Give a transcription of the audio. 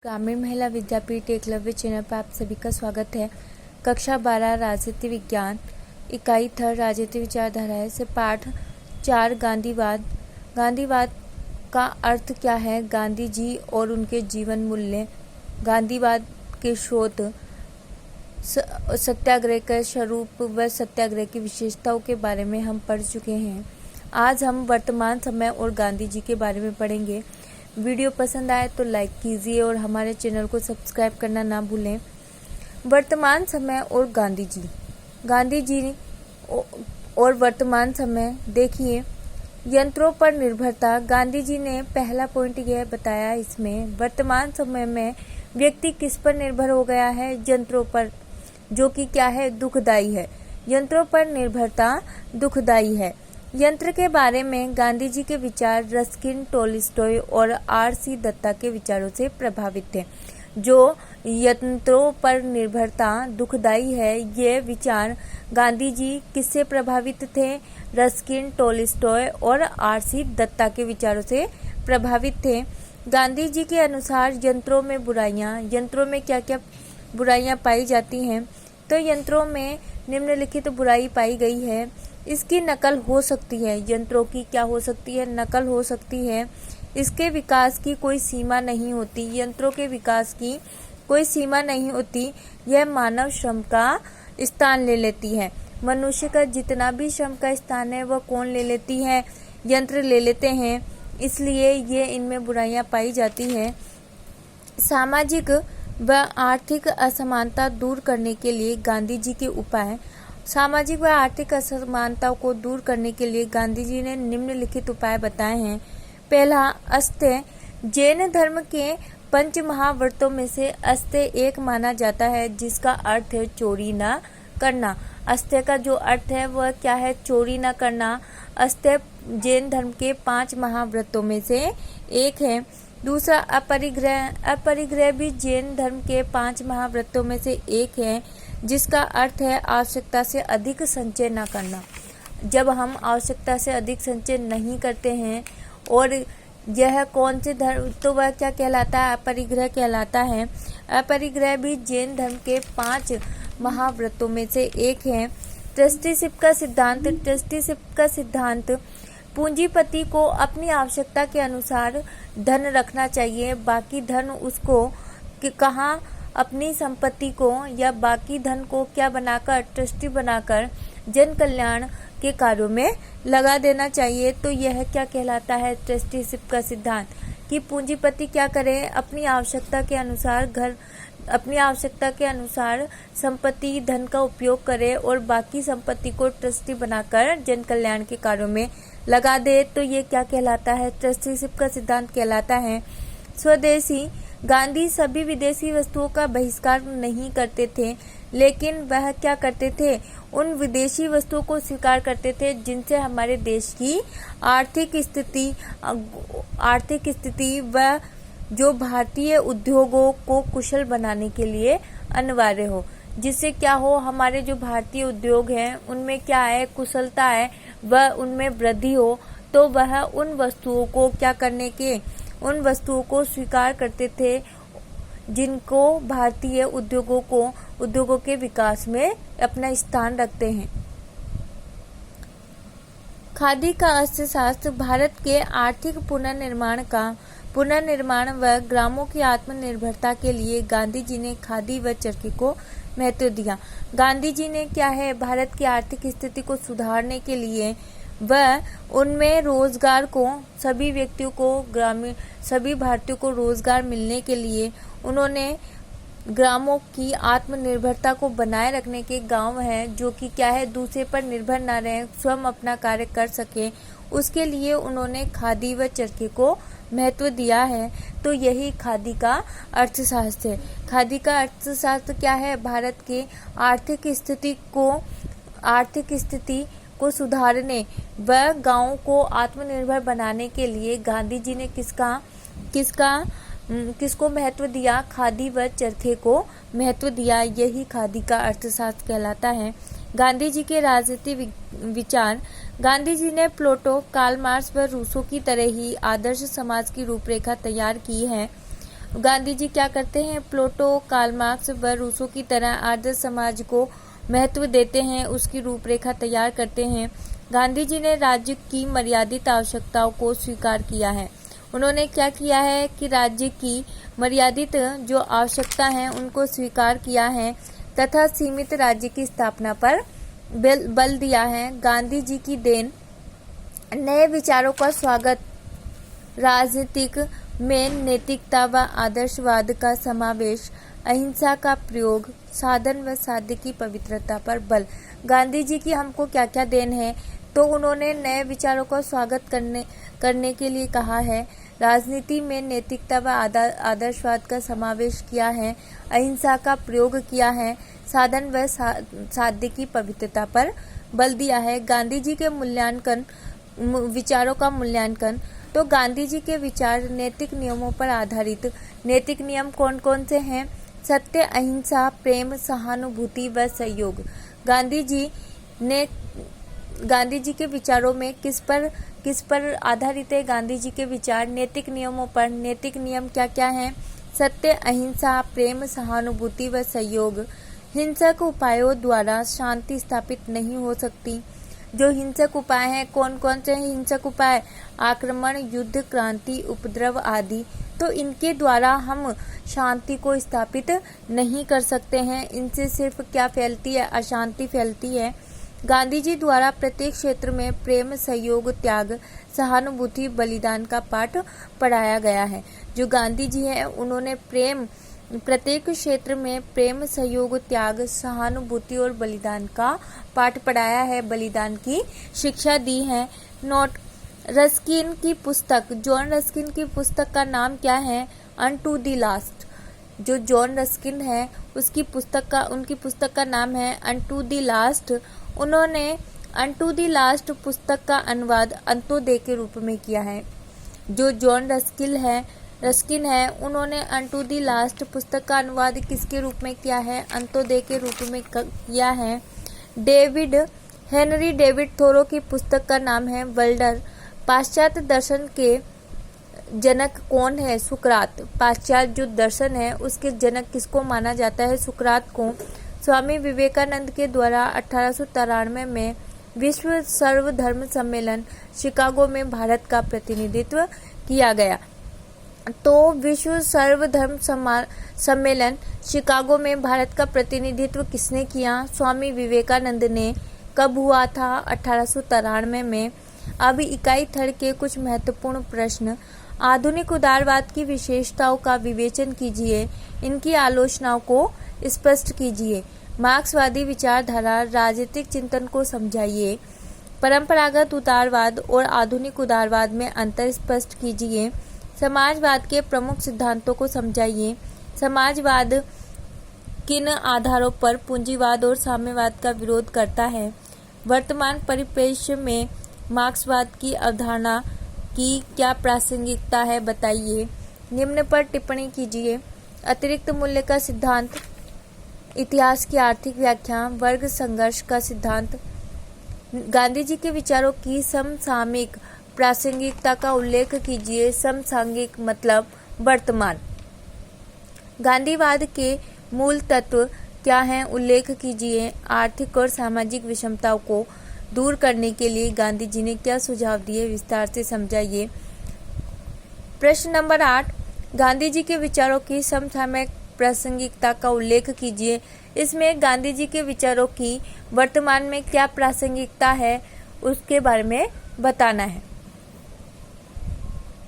ग्रामीण महिला विद्यापीठ एकलव्य चैनल पर आप सभी का स्वागत है। कक्षा 12 राजनीति विज्ञान इकाई थर्ड राजनीति विचारधाराएं से पाठ 4 गांधीवाद। गांधीवाद का अर्थ क्या है? गांधी जी और उनके जीवन मूल्य, गांधीवाद के स्रोत, सत्याग्रह का स्वरूप व सत्याग्रह की विशेषताओं के बारे में हम पढ़ चुके हैं। आज हम वर्तमान समय और गांधी जी के बारे में पढ़ेंगे। वीडियो पसंद आए तो लाइक कीजिए और हमारे चैनल को सब्सक्राइब करना ना भूलें। वर्तमान समय और गांधी जी और वर्तमान समय देखिए। यंत्रों पर निर्भरता। गांधी जी ने पहला पॉइंट यह बताया इसमें, वर्तमान समय में व्यक्ति किस पर निर्भर हो गया है? यंत्रों पर, जो कि क्या है? दुखदायी है। यंत्रों पर निर्भरता दुखदायी है। यंत्र के बारे में गांधी जी के विचार रस्किन, टोल्स्टॉय और आर.सी. दत्ता के विचारों से प्रभावित थे। जो यंत्रों पर निर्भरता दुखदायी है, ये विचार गांधी जी किससे प्रभावित थे? रस्किन, टोल्स्टॉय और आर.सी. दत्ता के विचारों से प्रभावित थे। गांधी जी के अनुसार यंत्रों में बुराइयां, यंत्रों में क्या क्या बुराइयां पाई जाती हैं? तो यंत्रों में निम्नलिखित बुराई पाई गई है। इसकी नकल हो सकती है। यंत्रों की क्या हो सकती है? नकल हो सकती है। इसके विकास की कोई सीमा नहीं होती। यंत्रों के विकास की कोई सीमा नहीं होती। यह मानव श्रम का स्थान ले लेती है। मनुष्य का जितना भी श्रम का स्थान है वह कौन ले लेती है? यंत्र ले लेते हैं। इसलिए ये इनमें बुराइयां पाई जाती है। सामाजिक व आर्थिक असमानता दूर करने के लिए गांधी जी के उपाय। सामाजिक व आर्थिक असमानताओं को दूर करने के लिए गांधी जी ने निम्नलिखित उपाय बताए हैं। पहला, अस्त्य। जैन धर्म के 5 महाव्रतों में से अस्त्य एक माना जाता है, जिसका अर्थ है चोरी न करना। अस्त्य का जो अर्थ है वह क्या है? चोरी न करना। अस्त्य जैन धर्म के 5 महाव्रतों में से एक है। दूसरा, अपरिग्रह। अपरिग्रह भी जैन धर्म के 5 महाव्रतों में से एक है, जिसका अर्थ है आवश्यकता से अधिक संचय न करना। जब हम आवश्यकता से अधिक संचय नहीं करते हैं, और यह कौन से धर्म, तो वह क्या कहलाता है? अपरिग्रह कहलाता है। अपरिग्रह भी जैन धर्म के 5 महाव्रतों में से एक है। ट्रस्टीशिप का सिद्धांत। ट्रस्टीशिप का सिद्धांत, पूंजीपति को अपनी आवश्यकता के अनुसार धन रखना चाहिए। बाकी धन उसको कहाँ? अपनी संपत्ति को या बाकी धन को क्या बनाकर? ट्रस्टी बनाकर जन कल्याण के कार्यों में लगा देना चाहिए। तो यह क्या कहलाता है? ट्रस्टीशिप का सिद्धांत, कि पूंजीपति क्या करे? अपनी आवश्यकता के अनुसार संपत्ति, धन का उपयोग करे और बाकी संपत्ति को ट्रस्टी बनाकर जन कल्याण के कार्यों में लगा दे। तो ये क्या कहलाता है? ट्रस्टीशिप का सिद्धांत कहलाता है। स्वदेशी। गांधी सभी विदेशी वस्तुओं का बहिष्कार नहीं करते थे, लेकिन वह क्या करते थे? उन विदेशी वस्तुओं को स्वीकार करते थे जिनसे हमारे देश की आर्थिक स्थिति व जो भारतीय उद्योगों को कुशल बनाने के लिए अनिवार्य हो। जिससे क्या हो? हमारे जो भारतीय उद्योग हैं उनमें क्या है? कुशलता है, वह उनमें वृद्धि हो। तो वह उन वस्तुओं को क्या करने के? उन वस्तुओं को स्वीकार करते थे जिनको भारतीय उद्योगों के विकास में अपना स्थान रखते हैं। खादी का अर्थशास्त्र। भारत के आर्थिक पुनर्निर्माण व ग्रामों की आत्मनिर्भरता के लिए गांधी जी ने खादी व चरखे को महत्व दिया। गांधी जी ने क्या है? भारत की आर्थिक स्थिति को सुधारने के लिए वह उनमें रोजगार को, सभी व्यक्तियों को, सभी भारतीयों को रोजगार मिलने के लिए उन्होंने ग्रामों की आत्मनिर्भरता को बनाए रखने के, गांव हैं जो कि क्या है? दूसरे पर निर्भर न रहे, स्वयं अपना कार्य कर सके, उसके लिए उन्होंने खादी व चरखे को महत्व दिया है। तो यही खादी का अर्थशास्त्र है। खादी का अर्थशास्त्र क्या है? भारत के आर्थिक स्थिति को सुधारने व गांवों को आत्मनिर्भर बनाने के लिए गांधी जी ने किसको महत्व दिया? खादी व चरखे को महत्व दिया। यही खादी का अर्थशास्त्र कहलाता है। गांधी जी के राजनीतिक विचार। गांधी जी ने प्लेटो, कार्ल मार्क्स व रूसो की तरह ही आदर्श समाज की रूपरेखा तैयार की है। गांधी जी क्या करते हैं, प्लेटो, कार्ल मार्क्स व रूसो की तरह आदर्श समाज को महत्व देते हैं, उसकी रूपरेखा तैयार करते हैं। गांधी जी ने राज्य की मर्यादित आवश्यकताओं को स्वीकार किया है। उन्होंने क्या किया है कि राज्य की मर्यादित जो आवश्यकता है उनको स्वीकार किया है तथा सीमित राज्य की स्थापना पर बल दिया है। गांधी जी की देन नए विचारों का स्वागत, राजनीतिक में नैतिकता व आदर्शवाद का समावेश, अहिंसा का प्रयोग, साधन व साध्य की पवित्रता पर बल। गांधी जी की हमको क्या क्या देन है, तो उन्होंने नए विचारों का स्वागत करने के लिए कहा है, राजनीति में नैतिकता व आदर्शवाद का समावेश किया है, अहिंसा का प्रयोग किया है, साधन व साध्य की पवित्रता पर बल दिया है। गांधी जी के विचारों का मूल्यांकन, तो गांधी जी के विचार नैतिक नियमों पर आधारित। नैतिक नियम कौन कौन से हैं? सत्य, अहिंसा, प्रेम, सहानुभूति व सहयोग। गांधी जी के विचारों में किस पर आधारित है? गांधी जी के विचार नैतिक नियमों पर। नैतिक नियम क्या क्या हैं? सत्य, अहिंसा, प्रेम, सहानुभूति व सहयोग। हिंसक उपायों द्वारा शांति स्थापित नहीं हो सकती। जो हिंसक उपाय हैं, कौन कौन से हिंसक उपाय? आक्रमण, युद्ध, क्रांति, उपद्रव आदि। तो इनके द्वारा हम शांति को स्थापित नहीं कर सकते हैं। इनसे सिर्फ क्या फैलती है? अशांति फैलती है। गांधी जी द्वारा प्रत्येक क्षेत्र में प्रेम, सहयोग, त्याग, सहानुभूति, बलिदान का पाठ पढ़ाया गया है। जो गांधी जी है उन्होंने प्रत्येक क्षेत्र में प्रेम, सहयोग, त्याग, सहानुभूति और बलिदान का पाठ पढ़ाया है, बलिदान की शिक्षा दी है। नोट, रस्किन की पुस्तक, जॉन रस्किन की पुस्तक का नाम क्या है? Unto the last. जो जॉन रस्किन है उनकी पुस्तक का नाम है अनटू द लास्ट। उन्होंने अनटू द लास्ट पुस्तक का अनुवाद अंत्योदय के रूप में किया है। जो जॉन रस्किन है उन्होंने अनटू द लास्ट पुस्तक का अनुवाद किसके रूप में किया है? अंत्योदय के रूप में किया है। हेनरी डेविड थोरो की पुस्तक का नाम है वल्डर। पाश्चात्य दर्शन के जनक कौन है? सुकरात। पाश्चात्य जो दर्शन है उसके जनक किसको माना जाता है? सुकरात को। स्वामी विवेकानंद के द्वारा 1893 में विश्व सर्वधर्म सम्मेलन शिकागो में भारत का प्रतिनिधित्व किया गया। तो विश्व सर्वधर्म सम्मेलन शिकागो में भारत का प्रतिनिधित्व किसने किया? स्वामी विवेकानंद ने। कब हुआ था? 1893 में। अब इकाई थर्ड के कुछ महत्वपूर्ण प्रश्न। आधुनिक उदारवाद की विशेषताओं का विवेचन कीजिए, इनकी आलोचनाओं को स्पष्ट कीजिए। मार्क्सवादी विचारधारा, राजनीतिक चिंतन को समझाइए। परंपरागत उदारवाद और आधुनिक उदारवाद में अंतर स्पष्ट कीजिए। समाजवाद के प्रमुख सिद्धांतों को समझाइए। समाजवाद किन आधारों पर पूंजीवाद और साम्यवाद का विरोध करता है? वर्तमान परिप्रेक्ष्य में मार्क्सवाद की अवधारणा की क्या प्रासंगिकता है, बताइए। निम्न पर टिप्पणी कीजिए। अतिरिक्त मूल्य का सिद्धांत, इतिहास की आर्थिक व्याख्या, वर्ग संघर्ष का सिद्धांत। गांधी जी के विचारों की समसामयिक प्रासंगिकता का उल्लेख कीजिए। समसामयिक मतलब वर्तमान। गांधीवाद के मूल तत्व क्या हैं, उल्लेख कीजिए। आर्थिक और सामाजिक विषमताओं को दूर करने के लिए गांधी जी ने क्या सुझाव दिए, विस्तार से समझाइए। प्रश्न नंबर 8, गांधी जी के विचारों की समसामयिक प्रासंगिकता का उल्लेख कीजिए। इसमें गांधी जी के विचारों की वर्तमान में क्या प्रासंगिकता है उसके बारे में बताना है।